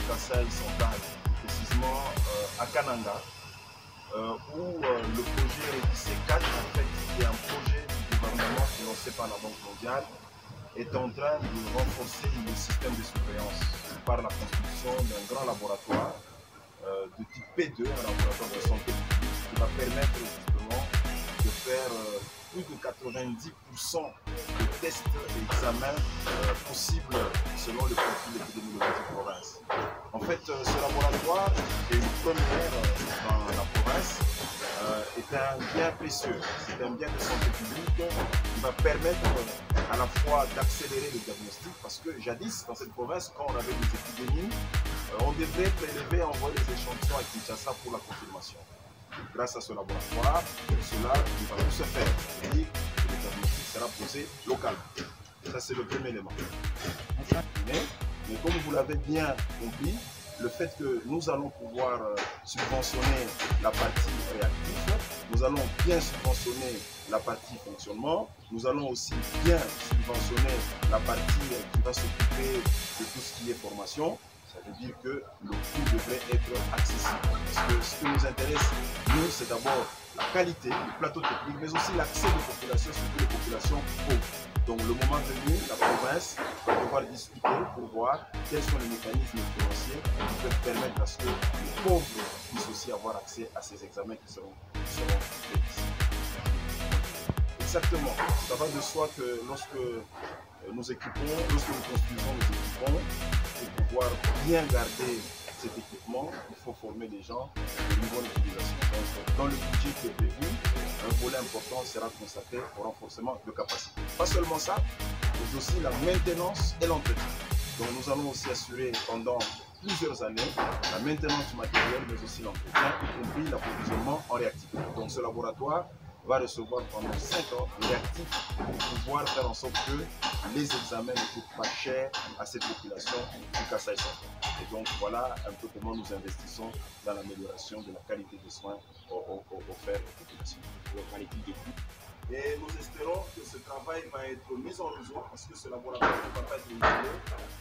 Kasaï central, précisément à Kananga, où le projet RDC 4, en fait, qui est un projet du gouvernement financé par la Banque mondiale, est en train de renforcer le système de surveillance par la construction d'un grand laboratoire de type P2, un laboratoire de santé publique, qui va permettre justement de faire plus de 90% de tests et examens possibles selon le profil épidémiologique de province. En fait, ce laboratoire, qui est une première dans la province, est un bien précieux. C'est un bien de santé publique qui va permettre à la fois d'accélérer le diagnostic, parce que jadis, dans cette province, quand on avait des épidémies, on devait prélever et envoyer les échantillons à Kinshasa pour la confirmation. Grâce à ce laboratoire, cela va tout se faire. C'est-à-dire que le diagnostic sera posé localement. Ça, c'est le premier élément. Mais comme vous l'avez bien compris, le fait que nous allons pouvoir subventionner la partie réactive, nous allons bien subventionner la partie fonctionnement, nous allons aussi bien subventionner la partie qui va s'occuper de tout ce qui est formation. Ça veut dire que le coût devrait être accessible. Parce que ce qui nous intéresse, nous, c'est d'abord la qualité du plateau technique, mais aussi l'accès des populations, surtout les populations pauvres. Donc le moment venu, la province va devoir discuter pour voir quels sont les mécanismes financiers qui peuvent permettre à ce que les pauvres puissent aussi avoir accès à ces examens qui seront faits ici. Exactement. Ça va de soi que lorsque nous équipons, lorsque nous construisons nos équipements, pour pouvoir bien garder cet équipement, il faut former des gens de une bonne utilisation. Donc, dans le budget qui est prévu, un volet important sera consacré au renforcement de capacité. Pas seulement ça, mais aussi la maintenance et l'entretien. Donc nous allons aussi assurer pendant plusieurs années la maintenance du matériel, mais aussi l'entretien, y compris l'approvisionnement en réactifs. Donc ce laboratoire va recevoir pendant 5 ans les réactifs pour pouvoir faire en sorte que les examens ne coûtent pas cher à cette population du Kasaï central. Et donc voilà un peu comment nous investissons dans l'amélioration de la qualité des soins offerts aux populations. Et nous espérons que ce travail va être mis en réseau parce que ce laboratoire ne va pas être isolé.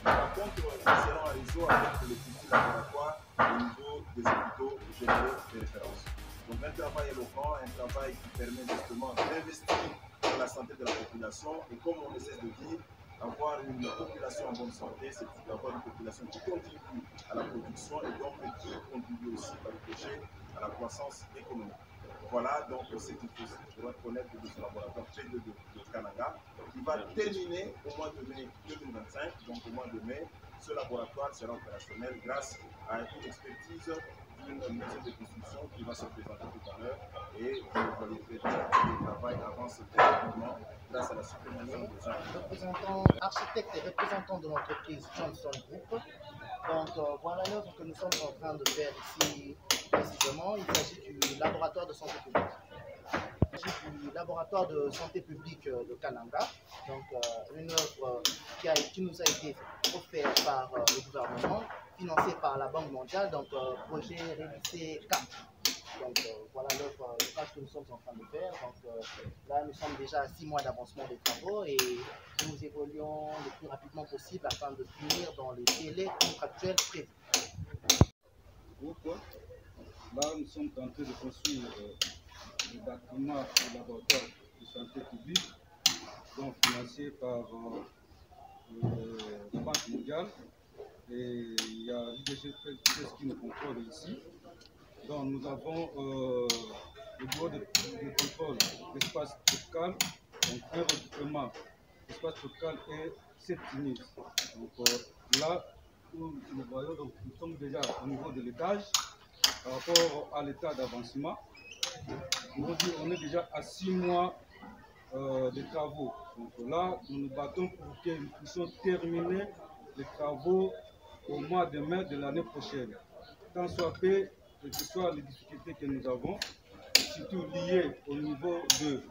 Mais par contre, nous serons en réseau avec le petit laboratoire au niveau des hôpitaux généraux de référence. Donc un travail éloquent, un travail qui permet justement d'investir dans la santé de la population et comme on ne cesse de dire, avoir une population en bonne santé, c'est d'avoir une population qui contribue à la production et donc qui contribue aussi par le projet à la croissance économique. Voilà donc ce qu'il faut reconnaître de ce laboratoire P2 de Kananga qui va terminer au mois de mai 2025. Donc au mois de mai, ce laboratoire sera opérationnel grâce à une expertise d'une maison de construction qui va se présenter tout à l'heure et vous voyez déjà que le travail avance très rapidement grâce à la supervision des uns. Représentant, architecte et représentant de l'entreprise Johnson Group. Donc voilà l'œuvre que nous sommes en train de faire ici précisément. Il s'agit du laboratoire de santé publique. Il s'agit du laboratoire de santé publique de Kananga. Donc une œuvre qui nous a été offerte par le gouvernement, financée par la Banque mondiale, donc projet réalisé 4. Donc voilà l'œuvre que nous sommes en train de faire. Donc là, nous sommes déjà à 6 mois d'avancement des travaux et nous évoluons le plus rapidement possible afin de finir dans les délais contractuels prévus. Là, nous sommes en train de construire le bâtiment du laboratoire de santé publique, donc financé par la Banque mondiale. Et il y a l'IDG qui nous contrôle ici. Donc nous avons le bureau de contrôle d'espace tropical, donc un regroupement d'espace tropical et 7 unités. Donc là où nous voyons, donc, nous sommes déjà au niveau de l'étage par rapport à l'état d'avancement. On est déjà à 6 mois de travaux. Donc là, nous nous battons pour que nous puissions terminer les travaux au mois de mai de l'année prochaine. Tant soit fait, quelles que soient les difficultés que nous avons, surtout liées au niveau de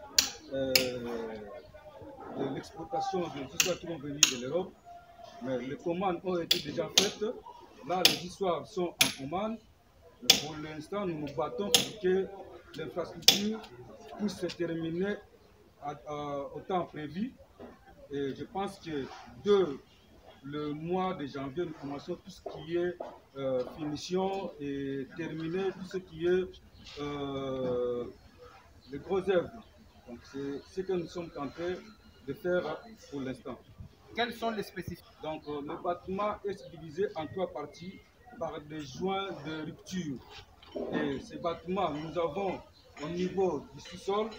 l'exploitation des histoires qui vont venir de l'Europe, mais les commandes ont été déjà faites. Là, les histoires sont en commande. Pour l'instant, nous nous battons pour que l'infrastructure puisse se terminer au temps prévu. Et je pense que de le mois de janvier, nous commençons tout ce qui est finition et terminer tout ce qui est les gros œuvres. Donc c'est ce que nous sommes en train de faire pour l'instant. Quels sont les spécifiques? Donc le bâtiment est divisé en 3 parties par des joints de rupture. Et ces bâtiments, nous avons au niveau du sous-sol,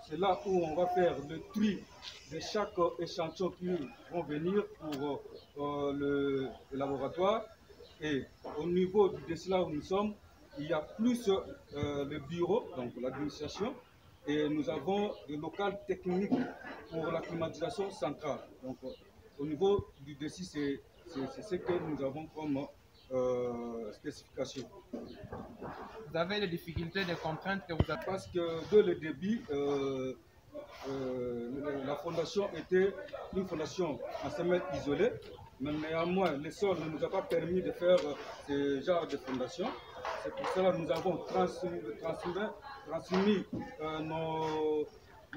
c'est là où on va faire le tri de chaque échantillon qui vont venir pour le laboratoire. Et au niveau du dessus là où nous sommes, il y a plus le bureau, donc l'administration, et nous avons le local technique pour la climatisation centrale. Donc au niveau du dessus, c'est ce que nous avons comme spécification. Vous avez des difficultés, des contraintes que vous avez? Parce que dès le début, la fondation était une fondation en ciment isolé, mais néanmoins, le sol ne nous a pas permis de faire ce genre de fondation. C'est pour cela que nous avons transmis nos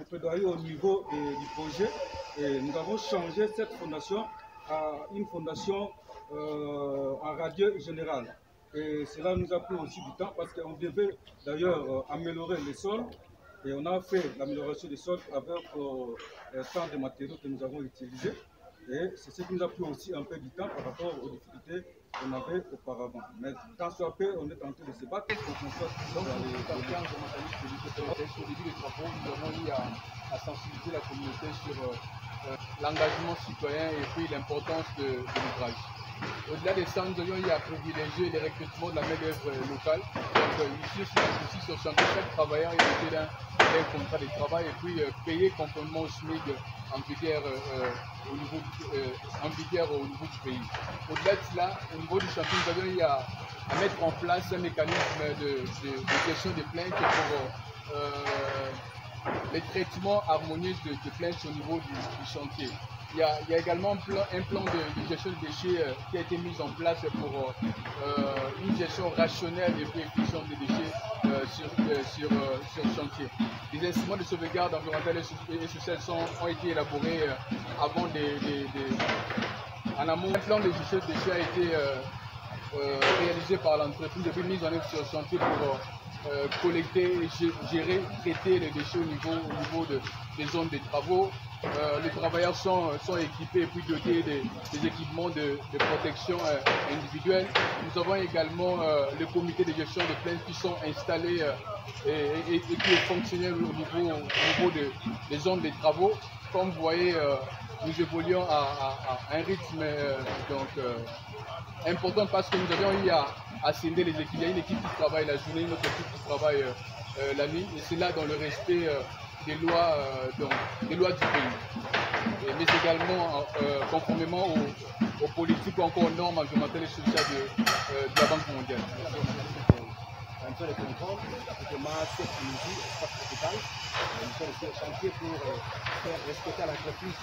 plaidoyers au niveau du projet et nous avons changé cette fondation à une fondation en radieux général. Et cela nous a pris aussi du temps parce qu'on devait d'ailleurs améliorer les sols et on a fait l'amélioration des sols avec tant de matériaux que nous avons utilisés. Et c'est ce qui nous a pris aussi un peu du temps par rapport aux difficultés qu'on avait auparavant. Mais tant soit peu, on est en train de se battre pour qu'on soit donc, au début des travaux, nous avons eu à sensibiliser la communauté sur l'engagement citoyen et puis l'importance de l'ouvrage. Au-delà de ça, nous avions eu à privilégier les recrutements de la main-d'œuvre locale. Donc ici sur chantier, chaque travailleur est doté d'un contrat de travail et puis payé conformément au SMIC en vigueur au niveau du pays. Au-delà de cela, au niveau du chantier, nous avions eu à mettre en place un mécanisme de gestion des plaintes pour les traitements harmonieux de plaintes au niveau du chantier. Il y a également un plan de gestion de déchets qui a été mis en place pour une gestion rationnelle et plus efficiente des déchets sur chantier. Les instruments de sauvegarde environnementale et sociale ont été élaborés en amont. Un plan de gestion de déchets a été réalisé par l'entreprise et puis mis en œuvre sur chantier pour collecter, gérer, traiter les déchets au niveau des zones de travaux. Les travailleurs sont équipés et puis dotés des équipements de protection individuelle. Nous avons également le comité de gestion de plaintes qui sont installés et qui est fonctionnel au niveau des zones de travaux. Comme vous voyez, nous évoluons à un rythme important parce que nous avions eu à scinder les équipes. Il y a une équipe qui travaille la journée, une autre équipe qui travaille la nuit, et c'est là dans le respect des lois du pays, mais également conformément aux politiques ou encore aux normes environnementales et sociales de la Banque mondiale. Un peu de contrôle, appliquement sécurité, espace tropical. Nous sommes sur le chantier pour faire respecter l'entreprise.